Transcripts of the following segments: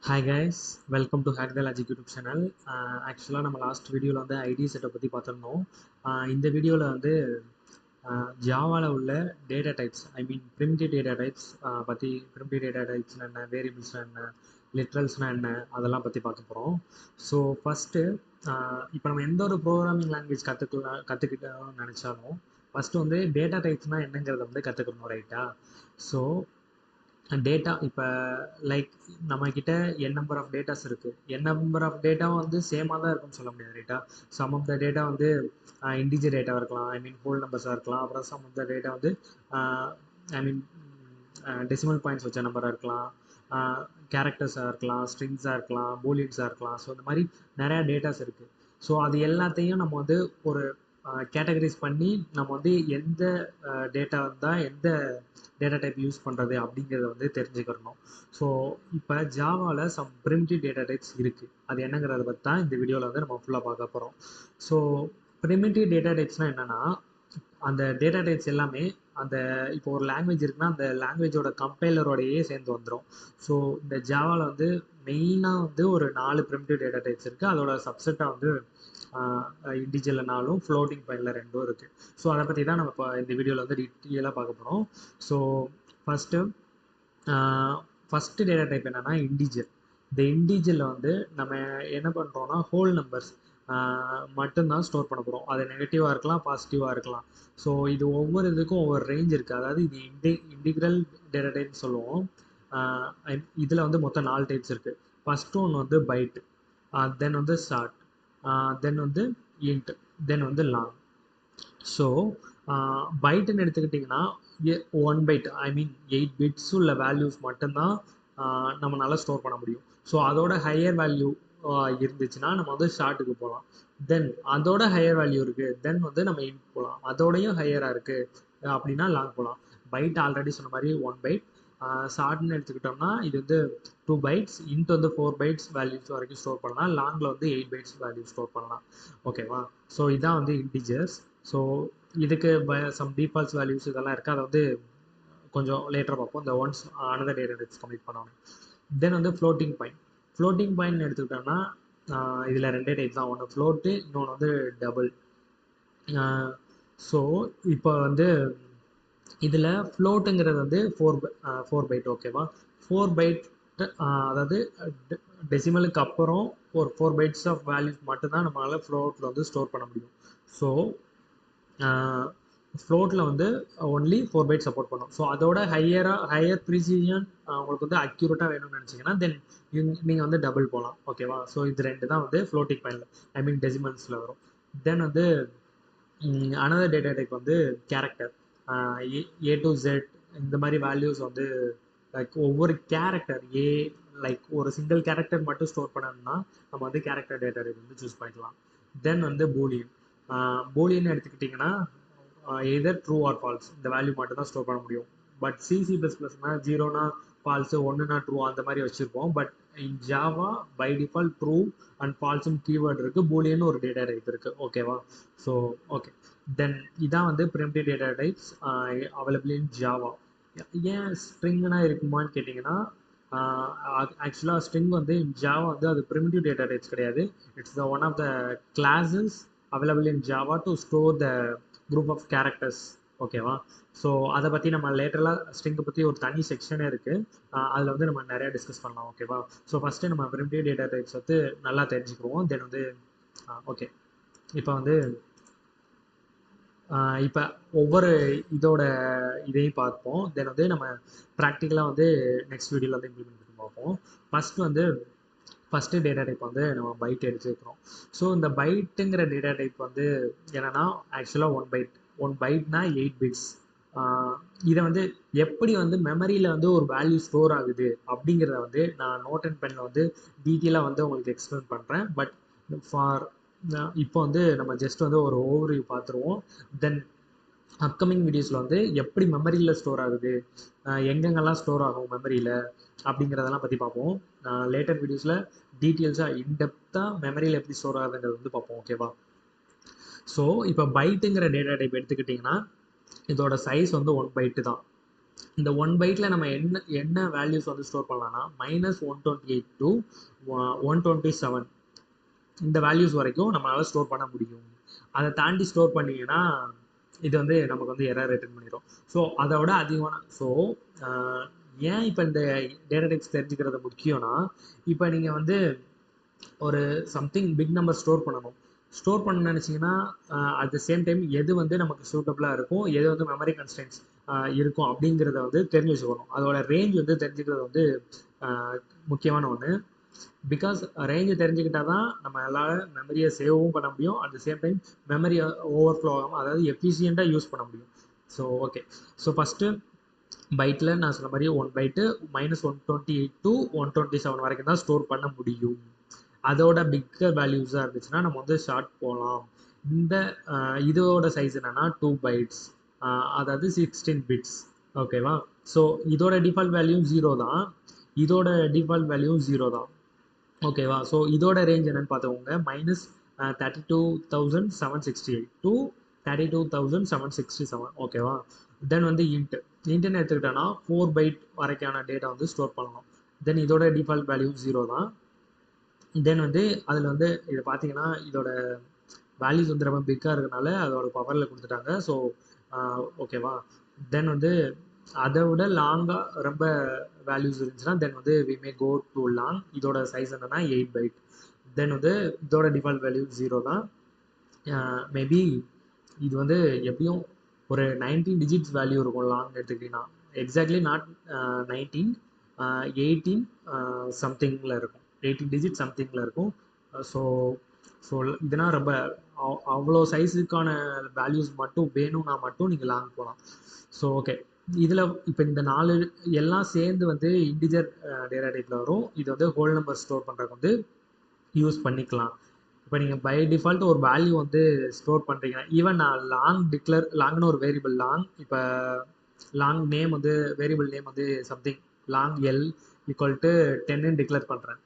Hi guys, welcome to Hack the Logic YouTube channel. ஆக்சுவலாக நம்ம last வீடியோவில் வந்து ஐடி செட்டை பற்றி பார்த்துருந்தோம். இந்த வீடியோவில் வந்து ஜாவாவில் உள்ள data types primitive data types பற்றி ப்ரிமிட்டிவ் டேட்டா டைப்ஸ்னால் என்ன, வேரியபிள்ஸ்னால் என்ன, லிட்ரல்ஸ்னால் என்ன, அதெல்லாம் பற்றி பார்க்க போகிறோம். ஸோ ஃபஸ்ட்டு இப்போ நம்ம எந்த ஒரு ப்ரோக்ராமிங் லாங்குவேஜ் கற்றுக்கிட்டோம்னு நினச்சாலும் ஃபஸ்ட்டு வந்து டேட்டா டைப்ஸ்னால் என்னங்கிறத வந்து கற்றுக்கணும், ரைட்டா? ஸோ டேட்டா இப்போ லைக் நம்மக்கிட்ட என் நம்பர் ஆஃப் டேட்டாஸ் இருக்குது. என் நம்பர் ஆஃப் டேட்டாவும் வந்து சேமாக தான் இருக்குன்னு சொல்ல முடியாது, ரைட்டா? சம் ஆஃப் த டேட்டா வந்து இன்டிஜர் டேட்டாவாக இருக்கலாம், ஹோல் நம்பர்ஸாக இருக்கலாம். அப்புறம் சம் ஆஃப் த டேட்டா வந்து ஐ மீன் டெசிமல் பாயிண்ட்ஸ் வச்ச நம்பராக இருக்கலாம், கேரக்டர்ஸாக இருக்கலாம், ஸ்ட்ரிங்ஸாக இருக்கலாம், பூலியன்ஸாக இருக்கலாம். ஸோ இந்த மாதிரி நிறையா டேட்டாஸ் இருக்குது. ஸோ அது எல்லாத்தையும் நம்ம வந்து ஒரு கேட்டகரைஸ் பண்ணி நம்ம வந்து எந்த டேட்டா தான் எந்த டேட்டா டைப் யூஸ் பண்ணுறது அப்படிங்கிறத வந்து தெரிஞ்சுக்கிறணும். ஸோ இப்போ ஜாவாவில் சம் ப்ரிமிட்டிவ் டேட்டா டைப்ஸ் இருக்குது. அது என்னங்கிறத பற்றி தான் இந்த வீடியோவில் வந்து நம்ம ஃபுல்லாக பார்க்க போகிறோம். ஸோ ப்ரிமிட்டிவ் டேட்டா டைப்ஸ்னால் என்னென்னா, அந்த டேட்டா டைப்ஸ் எல்லாமே அந்த இப்போ ஒரு லாங்குவேஜ் இருக்குன்னா அந்த லாங்குவேஜோட கம்பைலரோடையே சேர்ந்து வந்துடும். ஸோ இந்த ஜாவாவில் வந்து மெயினாக வந்து ஒரு 4 ப்ரிமிட்டிவ் டேட்டா டைப்ஸ் இருக்குது. அதோட சப்செட்டாக வந்து இன்டிஜரில் 4ம் ஃப்ளோட்டிங் பாயிண்டில் 2ம் இருக்குது. ஸோ அதை பற்றி தான் நம்ம இப்போ இந்த வீடியோவில் வந்து டீட்டெயிலாக பார்க்க போகிறோம். ஸோ ஃபஸ்ட்டு டேட்டா டைப் என்னென்னா இன்டிஜர். இந்த இன்டிஜரில் வந்து நம்ம என்ன பண்ணுறோன்னா ஹோல் நம்பர்ஸ் மட்டும்தான் ஸ்டோர் பண்ண போகிறோம். அது நெகட்டிவாக இருக்கலாம், பாசிட்டிவாக இருக்கலாம். ஸோ இது ஒவ்வொரு இதுக்கும் ஒவ்வொரு ரேஞ்ச் இருக்குது. அதாவது இது இன்டிகிரல் டேட்டா டைப்னு சொல்லுவோம். இதில் வந்து மொத்தம் 4 டைப்ஸ் இருக்குது. ஃபஸ்ட்டு ஒன்று வந்து பைட், தென் வந்து ஷார்ட், தென் வந்து இன்ட், தென் வந்து லாங். ஸோ பைட்டுன்னு எடுத்துக்கிட்டிங்கன்னா 1 பைட் 8 பிட்ஸ் உள்ள வேல்யூஸ் மட்டும்தான் நம்மளால் ஸ்டோர் பண்ண முடியும். ஸோ அதோட ஹையர் வேல்யூ இருந்துச்சுன்னா நம்ம வந்து ஷார்ட்டுக்கு போகலாம். தென் அதோட ஹையர் வேல்யூ இருக்குது, தென் வந்து நம்ம இன்ட் போகலாம். அதோடையும் ஹையராக இருக்குது அப்படின்னா லாங் போகலாம். பைட் ஆல்ரெடி சொன்ன மாதிரி 1 பைட். ஷார்ட்னு எடுத்துக்கிட்டோம்னா இது வந்து 2 பைட்ஸ், இன்ட் வந்து 4 பைட்ஸ் வேல்யூஸ் வரைக்கும் ஸ்டோர் பண்ணலாம். லாங்கில் வந்து 8 பைட்ஸ் வேல்யூ ஸ்டோர் பண்ணலாம். ஓகேவா? ஸோ இதான் வந்து இன்டிஜர்ஸ். ஸோ இதுக்கு சம் டிஃபால்ட்ஸ் வேல்யூஸ் இதெல்லாம் இருக்குது. அதை வந்து கொஞ்சம் லேட்டராக பார்ப்போம். இந்த once another data types complete பண்ணணும். தென் வந்து ஃப்ளோட்டிங் பாயிண்ட். ஃப்ளோட்டிங் பாயிண்ட் எடுத்துக்கிட்டோம்னா இதில் 2 டைப் தான். ஒன்று ஃப்ளோட்டு, இன்னொன்று வந்து டபுள். ஸோ இப்போ வந்து இதில் ஃப்ளோட்டுங்கிறது வந்து 4 பைட். ஓகேவா? 4 பைட் அதாவது டெசிமலுக்கு அப்புறம் ஒரு 4 பைட்ஸ் ஆஃப் வேல்யூஸ் மட்டும்தான் நம்மளால் ஃப்ளோட்டில் வந்து ஸ்டோர் பண்ண முடியும். ஸோ ஃப்ளோட்டில் வந்து ஒன்லி 4 பைட் சப்போர்ட் பண்ணும். ஸோ அதோட ஹையர் ப்ரிசிஷன் உங்களுக்கு வந்து அக்யூரேட்டாக வேணும்னு நினச்சிங்கன்னா தென் நீங்கள் வந்து டபுள் போகலாம். ஓகேவா? ஸோ இது 2 தான் வந்து ஃப்ளோட்டிங் பாயிண்டில் டெசிமல்ஸில் வரும். தென் வந்து அனதர் டேட்டா டைப் வந்து கேரக்டர். ஏ டு ஜெட் இந்த மாதிரி வேல்யூஸ் வந்து லைக் ஒவ்வொரு கேரக்டர் லைக் ஒரு சிங்கிள் கேரக்டர் மட்டும் ஸ்டோர் பண்ணணும்னா நம்ம வந்து கேரக்டர் டேட்டா டைப் வந்து சூஸ் பண்ணிக்கலாம். தென் வந்து பூலியன். பூலியன் எடுத்துக்கிட்டிங்கன்னா எதர் ட்ரூ ஆர் ஃபால்ஸ் இந்த வேல்யூ மட்டும் தான் ஸ்டோர் பண்ண முடியும். பட் C++னா 0னா ஃபால்ஸு, 1னா ட்ரூ அந்த மாதிரி வச்சுருப்போம். But in Java by default true and ஃபால்ஸும் கீவேர்டு இருக்குது, பூலியன் ஒரு டேட்டா டைப் இருக்குது. ஓகேவா? ஸோ ஓகே, தென் இதான் வந்து primitive data types available in Java. ஏன் ஸ்ட்ரிங்னா இருக்குமான்னு கேட்டிங்கன்னா, ஆக்சுவலாக ஸ்ட்ரிங் வந்து ஜாவா வந்து அது ப்ரிமிட்டிவ் டேட்டா டைப்ஸ் கிடையாது. It's the one of the classes available in Java to store the group of characters. ஓகேவா? ஸோ அதை பற்றி நம்ம லேட்டராக ஸ்ட்ரிங்கை பற்றி ஒரு தனி செக்ஷனே இருக்குது. அதில் வந்து நம்ம நிறையா டிஸ்கஸ் பண்ணலாம். ஓகேவா? ஸோ ஃபஸ்ட்டு நம்ம ப்ரிமிட்டிவ் டேட்டா டைப்ஸ் வந்து நல்லா தெரிஞ்சுக்குவோம். தென் வந்து ஓகே, இப்போ வந்து இப்போ ஒவ்வொரு இதோட இதையும் பார்ப்போம். தென் வந்து நம்ம ப்ராக்டிக்கலாக வந்து நெக்ஸ்ட் வீடியோவில் வந்து இம்ப்ளிமெண்ட் பண்ணி பார்ப்போம். ஃபஸ்ட்டு டேட்டா டைப் வந்து நம்ம பைட் எடுத்துக்கிறோம். ஸோ இந்த பைட்டுங்கிற டேட்டா டைப் வந்து என்னென்னா ஆக்சுவலாக 1 பைட்னா 8 பிட்ஸ். இதை வந்து எப்படி வந்து மெமரியில் வந்து ஒரு வேல்யூ ஸ்டோர் ஆகுது அப்படிங்கிறத வந்து நான் நோட் அண்ட் பெனில் வந்து டீட்டெயிலாக வந்து உங்களுக்கு எக்ஸ்பிளைன் பண்ணுறேன். பட் இப்போ வந்து நம்ம ஜஸ்ட் வந்து ஒரு ஓவர்வியூ பார்த்துருவோம். தென் அப்கமிங் வீடியோஸில் வந்து எப்படி மெமரியில் ஸ்டோர் ஆகுது, எங்கெங்கெல்லாம் ஸ்டோர் ஆகும் மெமரியில் அப்படிங்கிறதெல்லாம் பற்றி பார்ப்போம். லேட்டர் வீடியோஸில் டீட்டெயில்ஸாக இன்டெப்த்தாக மெமரியில் எப்படி ஸ்டோர் ஆகுதுங்கிறது வந்து பார்ப்போம். ஓகேவா? ஸோ இப்போ பைட்டுங்கிற டேட்டா டைப் எடுத்துக்கிட்டிங்கன்னா இதோட சைஸ் வந்து 1 பைட்டு தான். இந்த 1 பைட்டில் நம்ம என்ன வேல்யூஸ் வந்து ஸ்டோர் பண்ணலாம்னா -128 to 127 இந்த வேல்யூஸ் வரைக்கும் நம்மளால் ஸ்டோர் பண்ண முடியும். அதை தாண்டி ஸ்டோர் பண்ணிங்கன்னா இது வந்து நமக்கு வந்து எரர் ரிட்டர்ன் பண்ணிடும். ஸோ அதை விட அதிகமான ஏன் இப்போ இந்த டேட்டா டைப்ஸ் தெரிஞ்சுக்கிறது முக்கியம்னா, இப்போ நீங்கள் வந்து ஒரு சம்திங் பிக் நம்பர் ஸ்டோர் பண்ணணும். ஸ்டோர் பண்ண நினச்சிங்கன்னா அட் த சேம் டைம் எது வந்து நமக்கு சூட்டபுளாக இருக்கும், எது வந்து மெமரி கன்ஸ்டன்ட்ஸ் இருக்கும் அப்படிங்கிறத வந்து தெரிஞ்சு வச்சுக்கணும். அதோட ரேஞ்ச் வந்து தெரிஞ்சுக்கிறது வந்து முக்கியமான ஒன்று. பிகாஸ் ரேஞ்சு தெரிஞ்சுக்கிட்டா தான் நம்ம எல்லாரும் மெமரியை சேவும் பண்ண முடியும், at the same time memory overflow ஆகாமல், அதாவது எஃபிஷியண்ட்டாக யூஸ் பண்ண முடியும். ஸோ ஓகே, ஸோ ஃபஸ்ட்டு பைட்டில் நான் சொன்ன மாதிரி 1 பைட்டு -128 to 127 வரைக்கும் தான் ஸ்டோர் பண்ண முடியும். அதோட பிக்கர் வேல்யூஸாக இருந்துச்சுன்னா நம்ம வந்து ஷார்ட் போகலாம். இந்த இதோட சைஸ் என்னன்னா 2 பைட்ஸ், அதாவது 16 பிட்ஸ். ஓகேவா? ஸோ இதோட டிஃபால்ட் வேல்யூ 0 தான், இதோட டிஃபால்ட் வேல்யூ 0 தான். ஓகேவா? ஸோ இதோட ரேஞ்ச் என்னன்னு பார்த்துக்கோங்க, -32,768 to 32,767. ஓகேவா? தென் வந்து இன்ட்னு எடுத்துக்கிட்டோன்னா 4 பைட் வரைக்கான டேட்டா வந்து ஸ்டோர் பண்ணலாம். தென் இதோட டிஃபால்ட் வேல்யூ 0 தான். தென் வந்து அதில் வந்து இதை பார்த்தீங்கன்னா இதோட வேல்யூஸ் வந்து ரொம்ப பிக்காக இருக்கிறதுனால அதோட பவரில் கொடுத்துட்டாங்க. ஸோ ஓகேவா? தென் வந்து அதை விட லாங்காக ரொம்ப வேல்யூஸ் இருந்துச்சுன்னா தென் வந்து we may go to long. இதோட சைஸ் என்னன்னா 8 பைட். தென் வந்து இதோட டிஃபால்ட் வேல்யூ 0 தான். மேபி இது வந்து எப்படியும் ஒரு 19 டிஜிட்ஸ் வேல்யூ இருக்கும் லாங் எடுத்துக்கிட்டிங்கன்னா. எக்ஸாக்ட்லி நாட் 19, 18 சம்திங்கில் இருக்கும், 18 டிஜிட் சம்திங்கில் இருக்கும். ஸோ இதனால் ரொம்ப அவ்வளோ சைஸுக்கான வேல்யூஸ் மட்டும் வேணும்னா மட்டும் நீங்கள் லாங் போகலாம். ஸோ ஓகே, இதில் இப்போ இந்த 4 எல்லாம் சேர்ந்து வந்து இன்டிஜர் டேட்டா டைப்பில் வரும். இது வந்து ஹோல் நம்பர் ஸ்டோர் பண்ணுறதுக்கு வந்து யூஸ் பண்ணிக்கலாம். இப்போ நீங்கள் பை டிஃபால்ட் ஒரு வேல்யூ வந்து ஸ்டோர் பண்ணுறீங்கன்னா, ஈவன் நான் லாங்னு ஒரு வேரியபிள் இப்போ லாங் நேம் வந்து வேரியபிள் நேம் வந்து something long L equal to 10ன்னு டிக்ளேர் பண்ணுறேன்.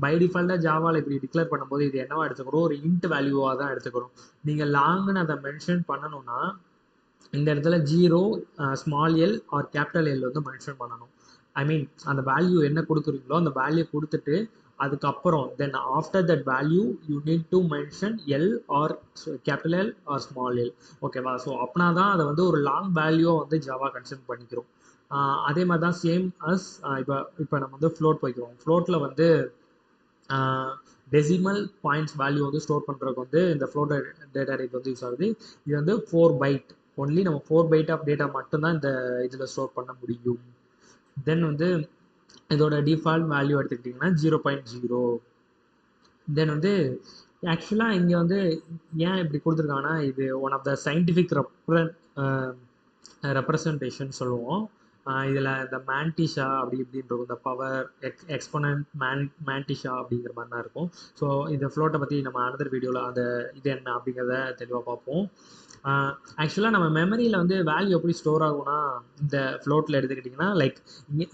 பை டிஃபால்ட்டாக ஜாவாவில் இப்படி டிக்ளேர் பண்ணும்போது இது என்னவா எடுத்துக்கிறோம், ஒரு இன்ட் வேல்யூவாக தான் எடுத்துக்கிறோம். நீங்கள் லாங்னு அதை மென்ஷன் பண்ணணும்னா இந்த இடத்துல 0, small L or capital L வந்து மென்ஷன் பண்ணணும். ஐ மீன் அந்த வேல்யூ என்ன கொடுக்குறீங்களோ அந்த வேல்யூ கொடுத்துட்டு அதுக்கப்புறம் then after that value you need to mention L or capital L or small L. ஓகேவா? ஸோ அப்படின்னா தான் அதை வந்து ஒரு லாங் வேல்யூவை வந்து ஜாவா கன்சிடர் பண்ணிக்கிறோம். அதே மாதிரி தான் சேம் அஸ் இப்போ நம்ம வந்து ஃப்ளோட் போய்க்கிறோம். ஃப்ளோட்டில் வந்து டெசிமல் பாயிண்ட்ஸ் வேல்யூ வந்து ஸ்டோர் பண்ணுறதுக்கு வந்து இந்த ஃப்ளோட் டேட்டா டைப் வந்து யூஸ் ஆகுது. இது வந்து 4 பைட் ஒன்லி, நம்ம 4 பைட் ஆஃப் டேட்டா மட்டும்தான் இந்த இதில் ஸ்டோர் பண்ண முடியும். தென் வந்து இதோட டிஃபால்ட் வேல்யூ எடுத்துக்கிட்டிங்கன்னா 0.0. தென் வந்து ஆக்சுவலாக இங்கே வந்து ஏன் இப்படி கொடுத்துருக்காங்கன்னா இது one of the scientific representation சொல்லுவோம். இதில் இந்த மேன்டிஷா அப்படி இப்படின்னு இருக்கும், இந்த பவர் எக்ஸ்போனன்ட் மேன்டிஷா அப்படிங்கிற மாதிரி தான் இருக்கும். ஸோ இந்த ஃப்ளோட்டை பற்றி நம்ம அனதர் வீடியோவில் அந்த இது என்ன அப்படிங்கிறத தெளிவாக பார்ப்போம். ஆக்சுவலாக நம்ம மெமரியில் வந்து வேல்யூ எப்படி ஸ்டோர் ஆகும்னா இந்த ஃப்ளோட்டில் எடுத்துக்கிட்டிங்கன்னா லைக்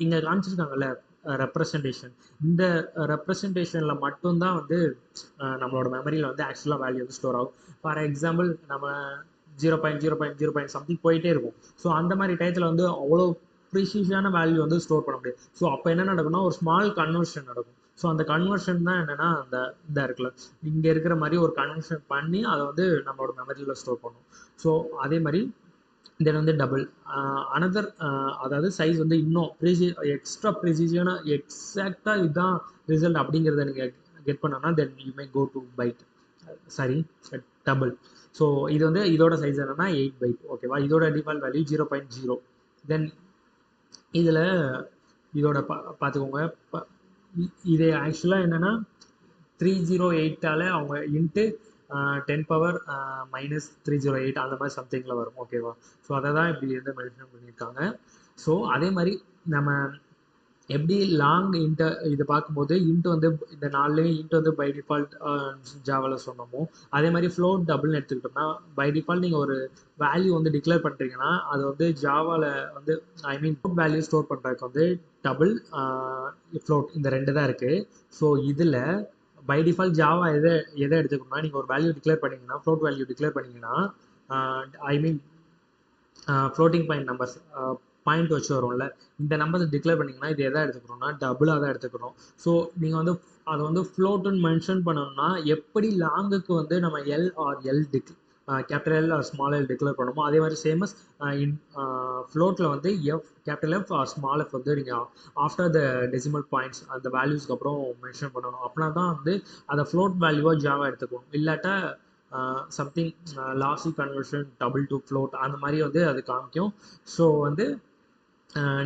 இங்கே காமிச்சிருக்காங்கல்ல ரெப்ரசன்டேஷன், இந்த ரெப்ரசன்டேஷனில் மட்டும்தான் வந்து நம்மளோட மெமரியில் வந்து ஆக்சுவலாக வேல்யூ வந்து ஸ்டோர் ஆகும். ஃபார் எக்ஸாம்பிள் நம்ம 0.0.0. சம்திங் போயிட்டே இருக்கும். ஸோ அந்த மாதிரி டயத்தில் வந்து அவ்வளோ ப்ரிசிஷியஸான வேல்யூ வந்து ஸ்டோர் பண்ண முடியாது. ஸோ அப்போ என்ன நடக்கும்னா ஒரு ஸ்மால் கன்வர்ஷன் நடக்கும். ஸோ அந்த கன்வர்ஷன் தான் என்னென்னா அந்த இந்த இருக்குல்ல இங்கே இருக்கிற மாதிரி ஒரு கன்வர்ஷன் பண்ணி அதை வந்து நம்மளோட மெமரியில் ஸ்டோர் பண்ணும். ஸோ அதே மாதிரி தென் வந்து டபுள் அனதர், அதாவது சைஸ் வந்து இன்னும் எக்ஸ்ட்ரா ப்ரிசிஷனாக எக்ஸாக்டாக இதுதான் ரிசல்ட் அப்படிங்கிறத நீங்கள் கெட் பண்ணோன்னா then you may go to byte, sorry double. So இது வந்து இதோட சைஸ் என்னன்னா 8 பைட். ஓகேவா? இதோட டிஃபால்ட் வேல்யூ 0.0. தென் இதில் இதோட பார்த்துக்கோங்க, இது ஆக்சுவலாக என்னென்னா 308ஆல் அவங்க இன்ட்டு 10 பவர் -308 அந்த மாதிரி சம்திங்கில் வரும். ஓகேவா? ஸோ அதை தான் இப்படி வந்து மென்ஷன் பண்ணியிருக்காங்க. ஸோ அதே மாதிரி நம்ம எப்படி லாங் இன்ட்டு இதை பார்க்கும்போது இன்ட்டு வந்து இந்த 4லேயும் இன்ட்டு வந்து பை டிஃபால்ட் ஜாவாவில் சொன்னோமோ அதே மாதிரி ஃப்ளோட் டபுள்னு எடுத்துக்கிட்டோம்னா பை டிஃபால்ட் நீங்கள் ஒரு வேல்யூ வந்து டிக்ளேர் பண்ணுறீங்கன்னா அது வந்து ஜாவாவில் வந்து ஐ மீன் வேல்யூ ஸ்டோர் பண்ணுறதுக்கு வந்து டபுள் ஃப்ளோட் இந்த 2 தான் இருக்குது. ஸோ இதில் பை டிஃபால்ட் ஜாவா எதை எடுத்துக்கணும்னா நீங்கள் ஒரு வேல்யூ டிக்ளேர் பண்ணிங்கன்னா ஃப்ளோட் வேல்யூ டிக்ளேர் பண்ணிங்கன்னா ஐ மீன் ஃப்ளோட்டிங் பாயிண்ட் நம்பர்ஸ் பாயிண்ட் வச்சு வரும்ல, இந்த நம்பர்ஸ் டிக்ளேர் பண்ணிங்கன்னா இது எதை எடுத்துக்கணும்னா டபுளாக தான் எடுத்துக்கணும். ஸோ நீங்கள் வந்து அதை வந்து ஃப்ளோட்டுன்னு மென்ஷன் பண்ணணும்னா எப்படி லாங்குக்கு வந்து நம்ம L or L capital L or small L declare பண்ணுமோ அதே மாதிரி சேமஸ் இன் ஃப்ளோட்டில் வந்து capital F or small F வந்து நீங்கள் ஆஃப்டர் த டெசிமல் பாயிண்ட்ஸ் அந்த வேல்யூஸ்க்கு அப்புறம் மென்ஷன் பண்ணணும். அப்படின்னா தான் வந்து அதை ஃப்ளோட் வேல்யூவாக ஜாவா எடுத்துக்கணும். இல்லாட்டா something lossy conversion double to float அந்த மாதிரி வந்து அது காமிக்கும். ஸோ வந்து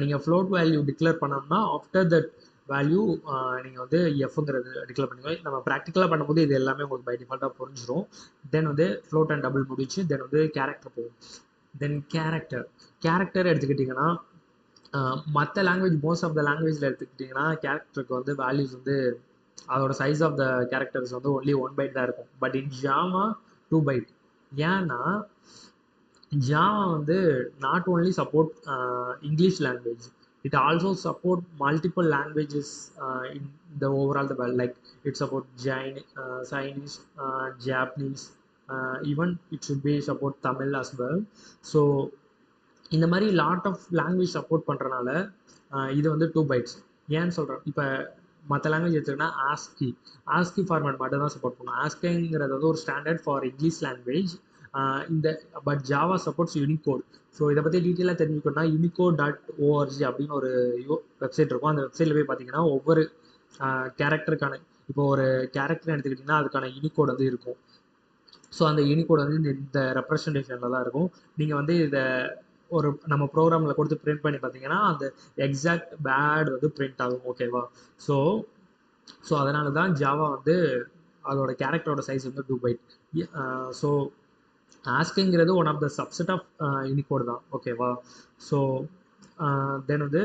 நீங்கள் ஃப்ளோட் வேல்யூ டிக்ளேர் பண்ணோம்னா ஆஃப்டர் தட் வேல்யூ நீங்கள் வந்து எஃப்ங்கிறது டிக்ளேர் பண்ணுவீங்க. நம்ம ப்ராக்டிக்கலாக பண்ணும்போது இது எல்லாமே உங்களுக்கு பை டிஃபால்ட்டாக புரிஞ்சிடும். தென் வந்து ஃப்ளோட் அண்ட் டபுள் முடிச்சு தென் வந்து கேரக்டர் போகும். தென் கேரக்டர் எடுத்துக்கிட்டிங்கன்னா மற்ற லாங்குவேஜ் மோஸ்ட் ஆஃப் த லாங்குவேஜில் எடுத்துக்கிட்டிங்கன்னா கேரக்டருக்கு வந்து வேல்யூஸ் வந்து அதோட சைஸ் ஆஃப் த கேரக்டர்ஸ் வந்து ஒன்லி 1 பைட் தான் இருக்கும். But in Java 2 byte. ஏன்னா ஜாவா வந்து not only support English language, it also support multiple languages in the overall the world, like it support Chinese, Japanese, even it should be support Tamil as well. So இந்த மாதிரி lot of language support பண்ணுறனால இது வந்து 2 bytes. ஏன்னு சொல்கிறேன், இப்போ மற்ற language எடுத்துக்கிட்டா ஆஸ்கி ஃபார்மேட் மட்டும் தான் சப்போர்ட் பண்ணும். ஆஸ்கிங்கிறது வந்து ஒரு ஸ்டாண்டர்ட் ஃபார் இங்கிலீஷ் லாங்குவேஜ். இந்த but Java supports Unicode. So இதை பற்றி டீட்டெயிலாக தெரிஞ்சுக்கணும்னா unicode.org அப்படின்னு ஒரு வெப்சைட் இருக்கும். அந்த வெப்சைட்டில் போய் பார்த்தீங்கன்னா ஒவ்வொரு கேரக்டருக்கான, இப்போ ஒரு கேரக்டர் எடுத்துக்கிட்டிங்கன்னா அதுக்கான யூனிகோட் வந்து இருக்கும். ஸோ அந்த யூனிகோட் வந்து இந்த ரெப்ரசன்டேஷனில் தான் இருக்கும். நீங்கள் வந்து இதை ஒரு நம்ம ப்ரோக்ராமில் கொடுத்து பிரிண்ட் பண்ணி பார்த்தீங்கன்னா அந்த எக்ஸாக்ட் பேட் வந்து பிரிண்ட் ஆகும். ஓகேவா? ஸோ அதனால தான் ஜாவா வந்து அதோட கேரக்டரோட சைஸ் வந்து 2 பைட். ஸோ ஆஸ்கிங்கிறது one of the subset of Unicode தான். ஓகேவா? ஸோ தென் வந்து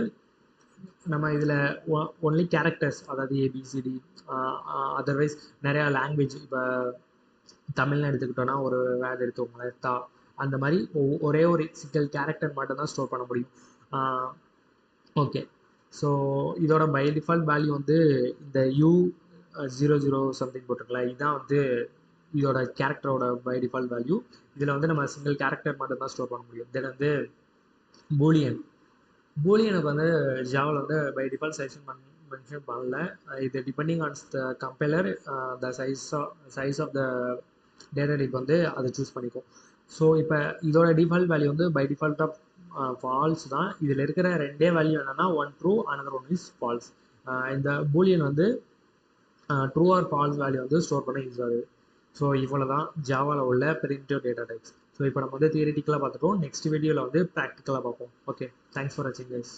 நம்ம இதில் ஒன்லி கேரக்டர்ஸ், அதாவது ஏபிசிடி, அதர்வைஸ் நிறையா லாங்குவேஜ், இப்போ தமிழ்னு எடுத்துக்கிட்டோன்னா ஒரு வேர்டு எடுத்துக்கோங்களேன் தா, அந்த மாதிரி ஒரே ஒரு சிங்கிள் கேரக்டர் மட்டும்தான் ஸ்டோர் பண்ண முடியும். ஓகே, ஸோ இதோட பை டிஃபால்ட் வேல்யூ வந்து இந்த U00 சம்திங் போட்டிருக்கல, இதுதான் வந்து இதோட கேரக்டரோட பை டிஃபால்ட் வேல்யூ. இதில் வந்து நம்ம சிங்கிள் கேரக்டர் மட்டும்தான் ஸ்டோர் பண்ண முடியும். தென் வந்து பூலியனுக்கு வந்து ஜாவில் வந்து பை டிஃபால்ட் மென்ஷன் பண்ணல. இது depending on the compiler, the size of the data type வந்து அதை சூஸ் பண்ணிக்கும். ஸோ இப்போ இதோட டிஃபால்ட் வேல்யூ வந்து பை டிஃபால்ட் ஆஃப் ஃபால்ஸ் தான். இதில் இருக்கிற ரெண்டே வேல்யூ என்னென்னா one true, another one is false. இந்த பூலியன் வந்து ட்ரூ ஆர் ஃபால்ஸ் வேல்யூ வந்து ஸ்டோர் பண்ண யூஸ் ஆகுது. ஸோ இவ்வளோ தான் ஜாவாவில் உள்ள பிரிமிட்டிவ் டேட்டா டைப்ஸ். ஸோ இப்போ நம்ம வந்து தியரிட்டிக்கலாக பார்த்துட்டோம். நெக்ஸ்ட் வீடியோவில் வந்து ப்ராக்டிக்கலாக பார்ப்போம். ஓகே, தேங்க்ஸ் ஃபார் வாட்சிங் கைஸ்.